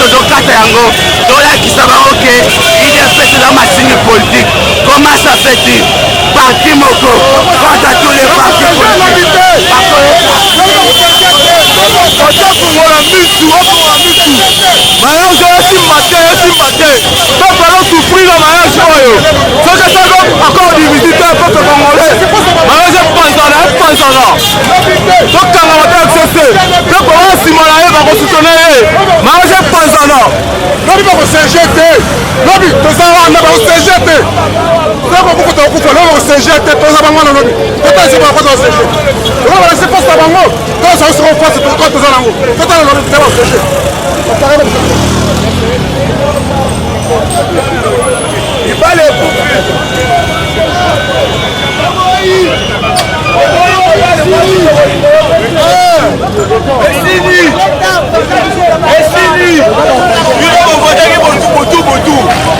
tozokata yango tolakisa bango ke IDPS eza machine politique. Comment ça fait-il? Parti moko contre tous les partis politiques. Mariage esimate peuple azosouffrir na mariage oyo soki esako encore divisité peuple congolais mariage epanzana tokanga mata excese peuple oyo nsima na ye bakosutone ye mariage epanzana lobi bakosege te lobi toza wana bakosege te soko bukuta okufa lobi bakosege te toza bango wana lobi totanisi bakota bakosege lobi balasi poste na bango toza osoko fasi toza nango totala lobi te bakosege ibale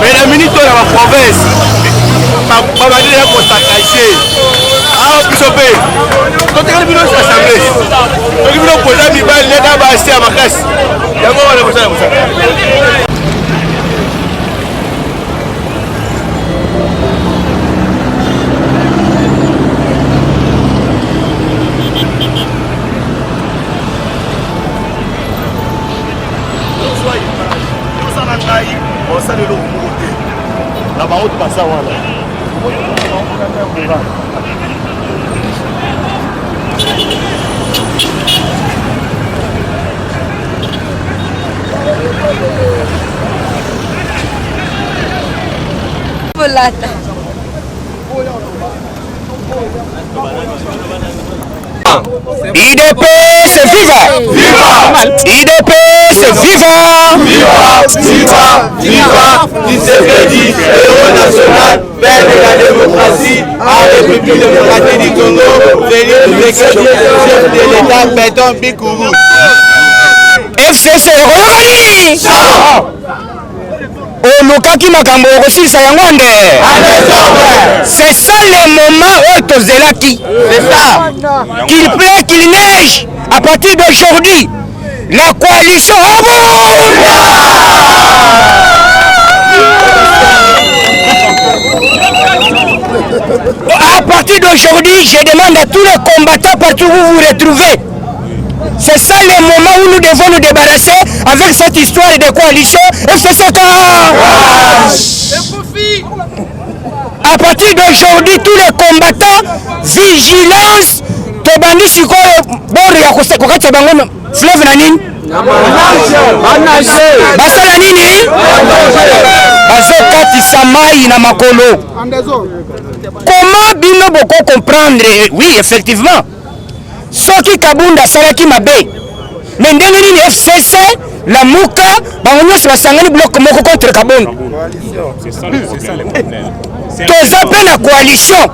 mais la minute de la province babadi ya kosakaje awa biso mpe totekali bino assemblée toki bino koza mibali leta basi ya makasi yango wana kosala mosala la baroute passe à Wanda. IDPS viva! Viva! IDPS viva! Viva! Viva! Viva! Tshisekedi, héros national, père de la démocratie, à la République démocratique du Congo, Félix Tshisekedi, chef de l'État, Béton Bikourou. FCC Royali! olukaki makambo okosilisa yango nde c'est ça le moment oyo tozelaki c'est ça qu'il plaît qu'il neige à partir d'aujourd'hui la coalition à partir d'aujourd'hui je demande à tous les combattants partout où vous vous retrouvez. C'est ça le moment où nous devons nous débarrasser avec cette histoire de coalition FCK. À partir d'aujourd'hui, tous les combattants, vigilance, tobandi sikoyo bori ya kokatsa bango fleuve na nini? Basala nini? Bazokatisa mai na makolo. Comment bino boko comprendre? Oui, effectivement. Soki Kabunda salaki mabe mais ndenge nini FCC la muka bango nyonso basangani bloc moko contre Kabunda toza mpe na coalition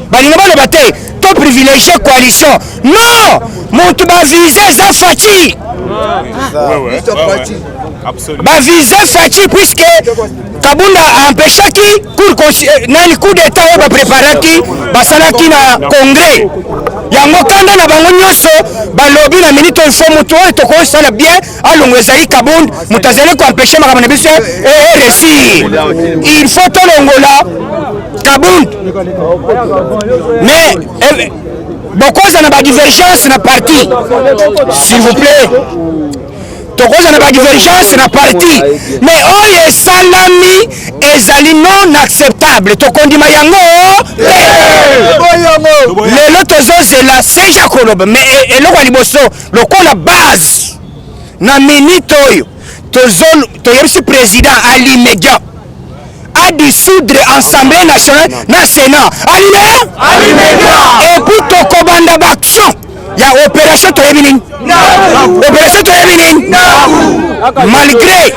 balinga baloba te to privilégié coalition non motu bavise eza Faci bavise Faci puisque Kabunda empêchaki coup d'état oyo bapreparaki basalaki na congrès yango kanda na bango nyonso balobi na minute oyo fo moto oyo tokosala bien alongo ezali Kabunda moto azali koempêche makambo na biso réussir il faut tolongola Kabunda mais bokoza na badivergence na parti s'il vous plaît tokoza na badivergence na parti mais oyo esalami ezali non acceptable tokondima yango lelo tozozela seja koloba mais eloko ya liboso lokola base na minute oyo toyebisi président à l'immédiat à dissoudre Assemblée nationale na Sénat à l'immédiat et puis tokobanda baction ya opération toyebi nini opération toyebi nini malgré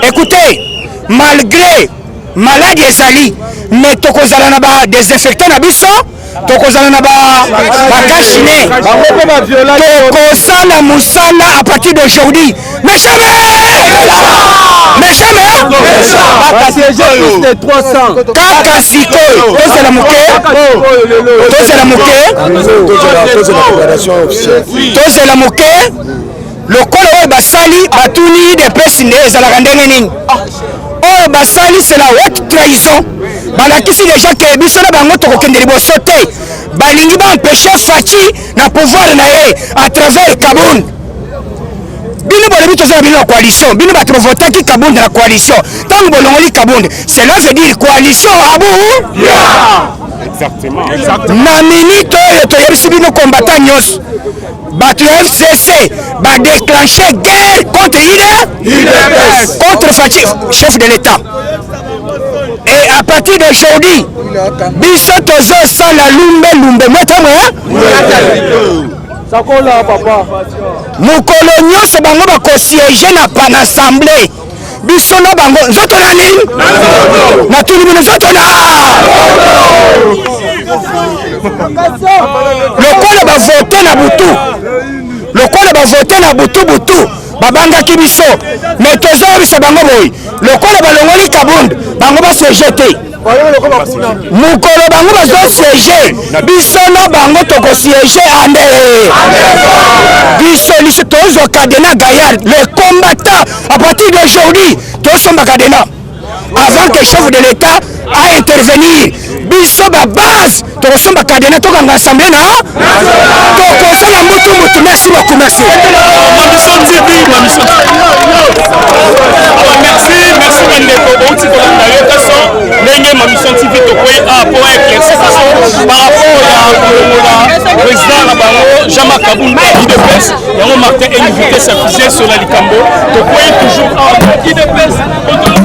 écoutez malgré maladie ezali mais tokozala na ba désinfectant na biso tokozala na bakashine tokosala mosala à partir d'aujourd'hui mais jamais kaka sikoyo tozala moke tozala moke lokola oyo basali batuni UDPS nde ezalaka ndenge nini oyo basali c'est la haute trahison balakisi déjà ke biso na bango tokokende liboso te balingi baempêche Faci na pouvoir na ye à travers Kabund bino bolobi tozala bino na coalition bino bato bovotaki Kabund na coalition ntango bolongoli Kabund cela veut dire coalition abu Exactement. na minute oyo toyebisi bino combattant nyonso bato ya FCC badéclenché guerre contre UDPS contre Faci chef de l'État et à partir d'aujourd'hui biso tozosala lumbe mwetamwe mokolo nyonso bango bakosiege na assemblée biso na bango nzoto na nini natuni bino nzoto na lokola bavote na butu babangaki biso me tozoyebisa bango boye lokola balongoli Kabund bango basiege te mokolo bango bazosiege biso na bango tokosiege ande biso tozwa Kadena Gaillard le combattant à partir d'aujourd'hui tosomba Kadena avant que chef de l'État a intervenir biso babase tokosomba Kadena tokanga assemblée na tokosala mutu merci beaucoup merci merci bandeko bauti kolanda yo kaso ndenge Mamisson TV tokoyi po éclaircir par rapport ya kolongola président na bango Jean-Marc Kabund UDPS yango Martin invité s'afficher sur la likambo tokoyi toujours UDPS autour de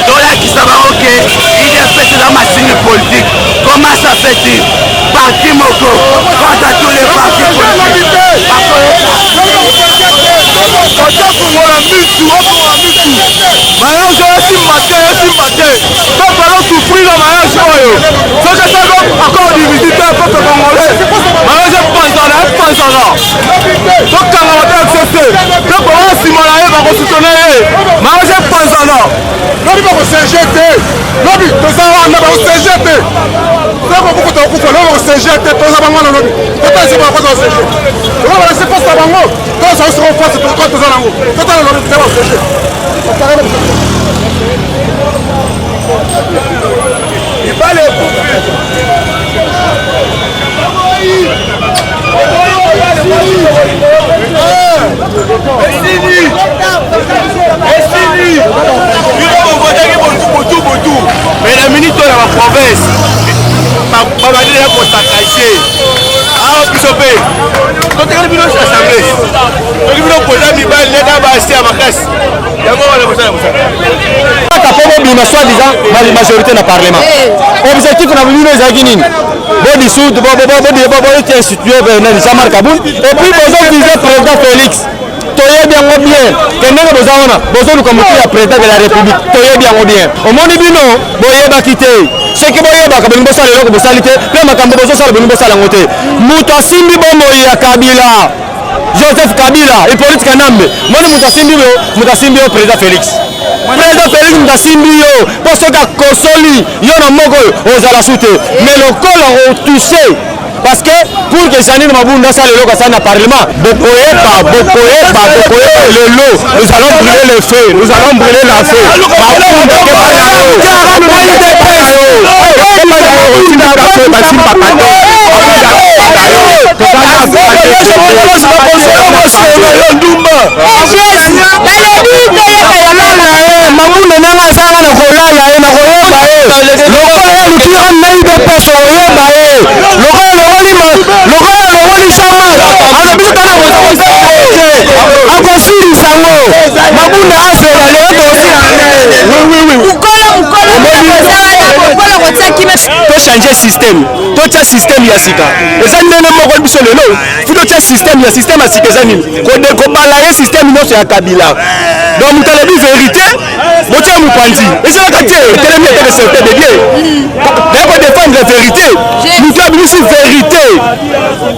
tolakisa bango ke UDPS eza masini politique. Comment ça fait-il parti moko contre tous les partis politiques mariage oyo esimba te po balosouffrir na mariage oyo soki esako accord divisité peuple congolais mariage epanzana tokanga bato ya FCC pe bango nsima na ye bakosutone ye mariage epanzana lobi bakosege te lobi toza wana bakosege te soko buku tokufa lobi bakosege te toza bango na lobi totasi bakota basege lobi balase poste na bango toza osoko poste toza nango totala lobi te bakosege ibale mais la minute dans la province babadi ya kosakrase awa biso mpe totekali bino assemblée toki bino koza mibali leka basi ya makasi yango wana kosala mosala kaka mpo bobima soi-disant majorité na parlement objectif na bino ezalaki nini bodissoudre bote institué Jean-Marc Kabund et puis bozovise président Félix toyebi yango bien ke ndenge boza wana bozoluka motu ya président de la république toyebi yango bien omoni bino boyebaki te soki boyebaka bolingi bosala eloko bosali te mpe makambo bozosala bolingi bosala yango te moto asimbi bomoi ya Kabila Joseph Kabila Hippolyte Kanambe moni moto asimbi yo président Félix moto asimbi yo mpo soki akosoli yo na moko oyo ozala su te mais lokola otouche parce que pour que Janine Mabunda ça le local na parlement bokoyeba lelo nous allons brûler le feu nous allons brûler la feu Mabunda ke bana Mabunda nanga asanga na kolala ye na lokola lukira nayi de peso oyeba ye lokola lowoli Jean-Marc alobi kana akosilisa ngo mabunda afela leo to changer système to tia système ya sika eza ndenge moko biso lelo futo tia système ya système ya sika eza nini kobala ye système nyonso ya Kabila donc moto alobi vérité botia mopanzi ezalaka te telemi ateke certain de bien ya kodéfendre vérité moto abimisi vérité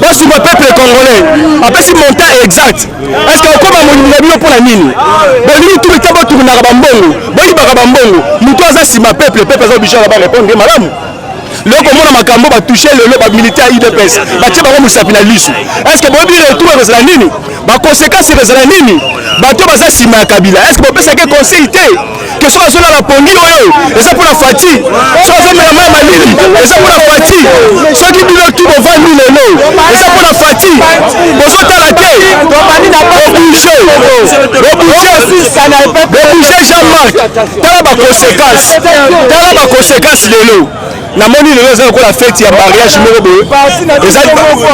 basuma peuple congolais apesi montant exact est-ce que okoma molimi na bino mpona nini bolingi tu bita botournaka bambongo boyibaka bambongo moto aza nsima peuple aza obligé na barépondre malamu loko mona makambo batouche lelo bamilitaire UDPS batie bango mosapi na lisu est-ce que boyebi retour ekozala nini baconséquence ekozala nini bato baza nsima ya Kabila est-ce que bopesaki conseil te ke soki azolala pongi oyo eza mpona fati soki azomela mai malili eza mpona fati soki bino tu bovandi lelo eza mpona fati bozotala te bobouge Jean-Marc tala baconséquence lelo namoni lelo eza lokola fete ya mariage moko boye eza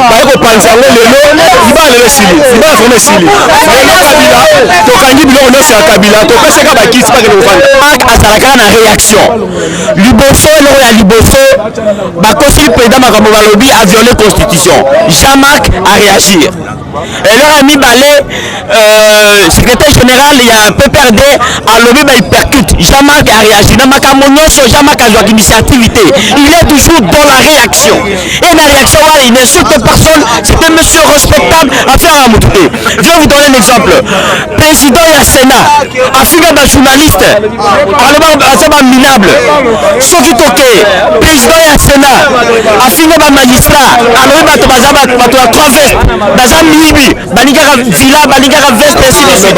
baye kopanza yango lelo libala lelo esili libala vraimen esili lelo Kabila tokangi biloko nyonso ya Kabila topesaka bakiti bakende kofanda azalaka na réaction liboso eloko ya liboso bakosili président makambo balobi a violé constitution Jean-Marc a réagir eloko ya mibale secrétaire général ya PPRD alobi bahypercute Jean-Marc a réagir na makambo nyonso Jean-Marc azwaka initiative te il est toujours dans la réaction et la réaction voilà il n'insulte personne c'est un monsieur respectable à faire à Moutouté. Je vais vous donner un exemple président ya Sénat afinga ba journaliste aloba azaba minable soki toke président ya Sénat afinga ba magistrat alobi bato baza bato ya trois vestes baza miyibi balingaka villa balingaka veste ainsi de suite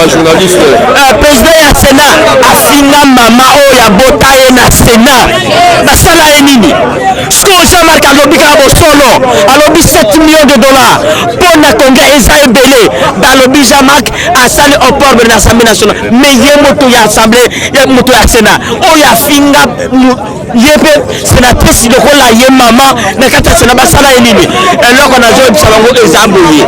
président ya Sénat afinga mama oyo ya bota ye na Sénat basala ye nini siko Jean-Marc alobi kaka bosolo alobi 7 millions de dollars mpo na congrès eza ebele balobi Jean-Marc asali opordre na assemblée nationale mais ye moto ya assemblée ye moto ya Sénat oyo afinga ye mpe sénatrice lokola ye mama na kati ya Sénat basala ye nini eloko nazobisa bango eza boye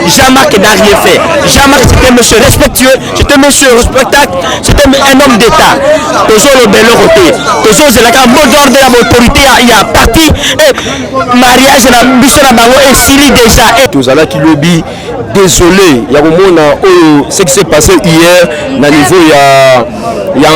Jean-Marc n'a rien fait Jean-Marc c'était monsieur respectueux c'était monsieur respectable c'était un homme d'état tozoloba eloko te tozozelaka mot d'ordre ya autorité ya parti et mariage na biso na bango esili déjà tozalaki lobi désolé ya komona oyo ce qui s'est passé hier na niveau ya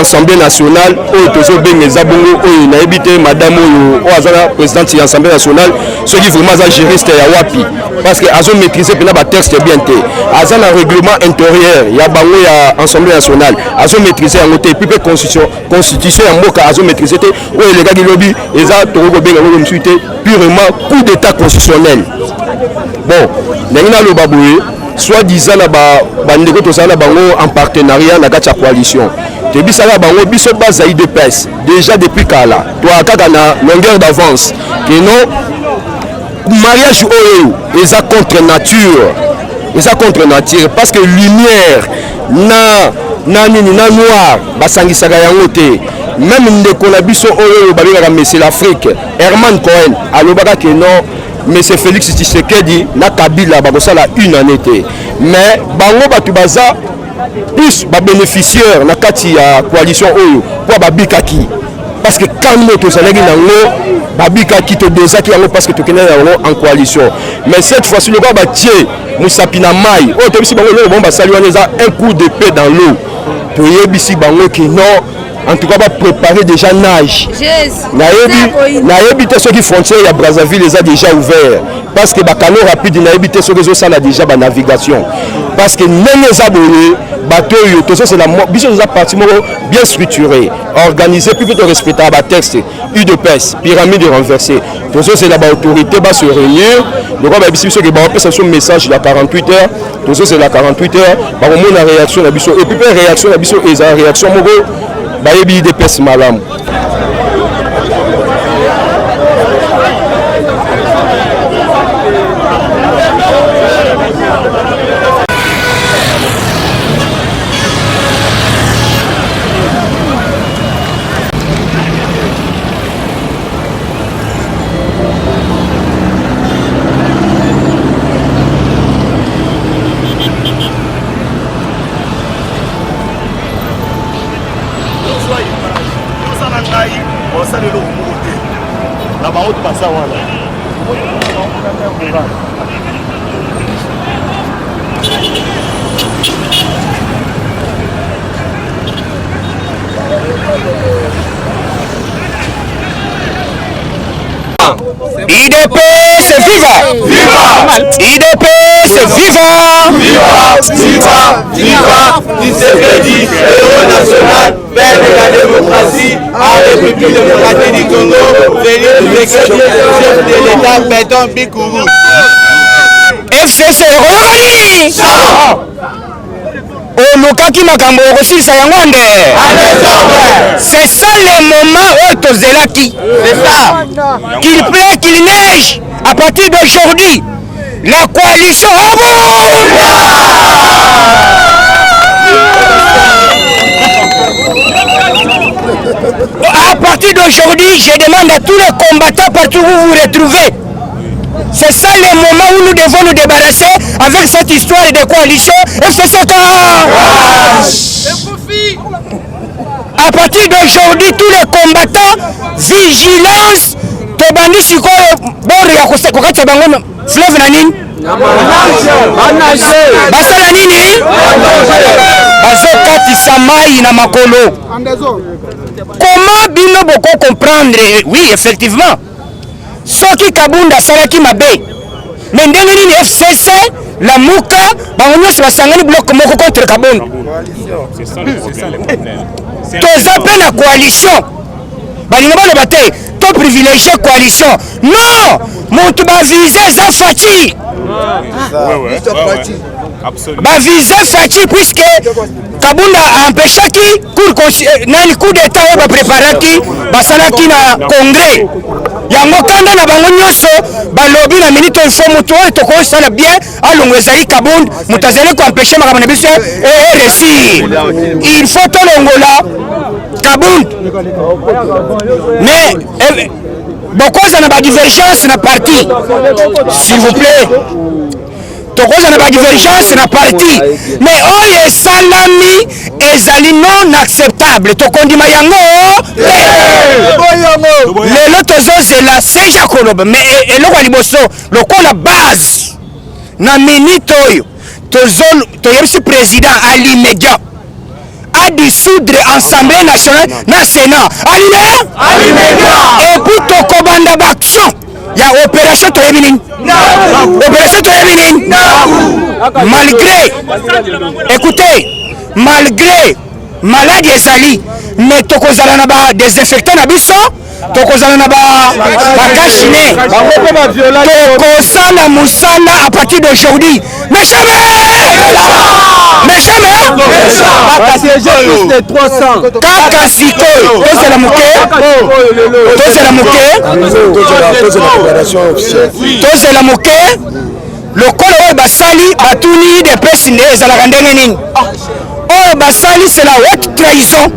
Assemblée nationale oyo tozobenga eza bongo oyo nayebi te madame oyo azala présidente ya Assemblée nationale soki vraiment aza juriste ya wapi parce que azo maîtriser pena ba texte bien te aza na règlement intérieur ya bango ya Assemblée nationale azo maîtriser yango te puis constitution ya mboka azo maîtriser te oyo elekaki lobi eza tokobenga ngo msuite purement coup d'état constitutionnel bon ndenge naloba boye soi-disant na bandeko tozala na bango en partenariat na kati ya coalition tebisaka bango biso base ya UDPS déjà depuis kala toakaka na longueur d'avance que non mariage oyo eza contre nature parce que lumière na nini na noir basangisaka yango te même ndeko na biso oyo babengaka Monsieur l'Afrique Herman Cohen alobaka que non Monsieur Félix Tshisekedi na Kabila bakosala une année te mais bango batu baza plus ba bénéficiaire na kati ya coalition oyo po babikaki parce que quand nous tozalaki nango babikaki todosaki yango parce que tokende yango en coalition mais cette fois-ci le ba tie musapi na mai oyo tobisi bango lelo bon basali wana eza un coup d'épée dans l'eau toyebisi bango que non en tout cas va préparer déjà nage nayebi te soki frontière ya Brazzaville eza déjà ouvert parce que bakano rapide nayebi te soki ezosala déjà ba navigation parce que ndenge eza boye bato oyo tozosala biso toza parti moko bien structuré organisé puis to respecter ba texte UDPS pyramide renversée tozosala ba autorité ba se réunir donc ba biso que ba opesa son message la 48 heures tozosala 48 heures ba mona réaction na biso et puis réaction na biso eza réaction moko bayebi de pes malamu IDPS viva! IDPS viva! Viva Tshisekedi, héros national, père de la démocratie, en République démocratique du Congo, Félix Tshisekedi, chef de l'État, Péton Bikourou. FCC oyokani! olukaki makambo okosilisa yango nde c'est ça le moment oyo tozelaki qu'il plaît qu'il neige à partir d'aujourd'hui la coalition à partir d'aujourd'hui je demande à tous les combattants partout où vous vous retrouvez. C'est ça le moment où nous devons nous débarrasser avec cette histoire de coalition FCC. À partir d'aujourd'hui, tous les combattants, vigilance, tobandi sikoyo bori ya kokatisa bango fleuve na nini? Basala nini? Bazokatisa mai na makolo. Comment bino boko comprendre? Oui, effectivement. Soki Kabunda asalaki mabe mais ndenge nini FCC Lamuka bango nyonso basangani bloc moko contre Kabunda toza mpe na coalition balinga baloba te to privilégié coalition non moto bavise eza Faci bavise Faci puisque Kabunda empêchaki coup d'état oyo bapréparaki basalaki na congrès yango kanda na bango nyonso balobi na minute il faut moto oyo tokosala bien alongo ezali Kabunda moto azali koempêche makambo na biso réussir il faut tolongola Kabunda mais bokoza na badivergence na parti s'il vous plaît tokoza na badivergence na parti mais oyo esalami ezali non acceptable tokondima yango lelo tozozela seja koloba mais eloko ya liboso lokola base na minute oyo toyebisi président à l'immédiat à dissoudre Assemblée nationale na Sénat à l'immédiat et puis tokobanda baction ya opération toyebi nini opération toyebi nini malgré écoutez malgré maladie ezali mais tokozala na ba désinfectant na biso tokozala na bakashine tokosala mosala à partir d'aujourd'hui mais jamais kaka sikoyo tozela moke lokola oyo basali batuni depesi nde ezalaka ndenge nini oyo basali c'est la haute trahison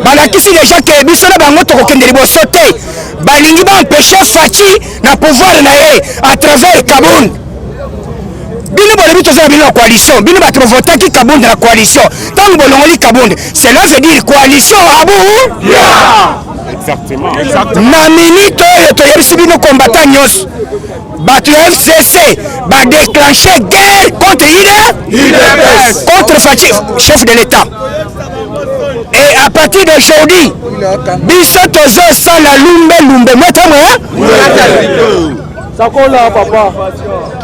balakisi déjà ke biso na bango tokokende liboso te balingi baempêche Faci na pouvoir na ye à travers Kabunda bino bolobi toza na bino na coalition bino bato bavotaki Kabunda na coalition ntango bolongoli Kabunda cela veut dire coalition abu na minute oyo toyebisi bino combattant nyonso bato ya FCC badéclenché guerre contre IDPS contre Faci chef de l'État et à partir d'aujourd'hui biso tozosala lumbe mwetamwe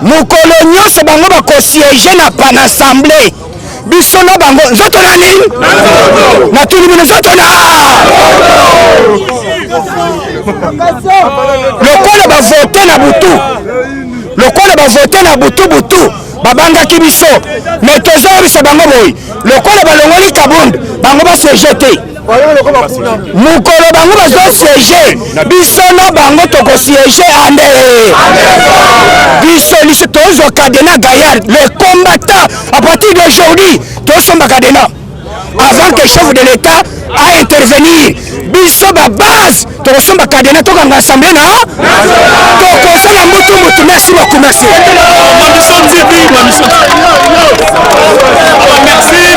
mokolo nyonso bango bakosiege na assemblée biso na bango nzoto na nini natuni bino nzoto na lokola bavote na butu babangaki biso mais tozoyebisa bango boye lokola balongoli Kabunda bango basiege te mokolo bango bazosiege biso na bango tokosiege ande biso tozwa Kadena Gaillard le combattant à partir d'aujourd'hui tosomba Kadena avant que chef de l'État a intervenir biso babase tokosomba Kadena tokanga assemblée na tokosala mutu merci beaucoup merci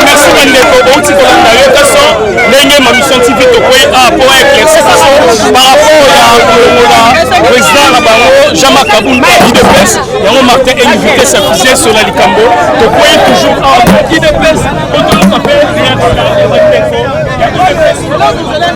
merci bandeko bauti kolanda yo kaso ndenge Mamisson TV tokoye po éclaircir par rapport à président Jean-Marc Kaboun IDPS yango Martin invité sa fusée sur la Likambo to point toujours en IDPS on doit faire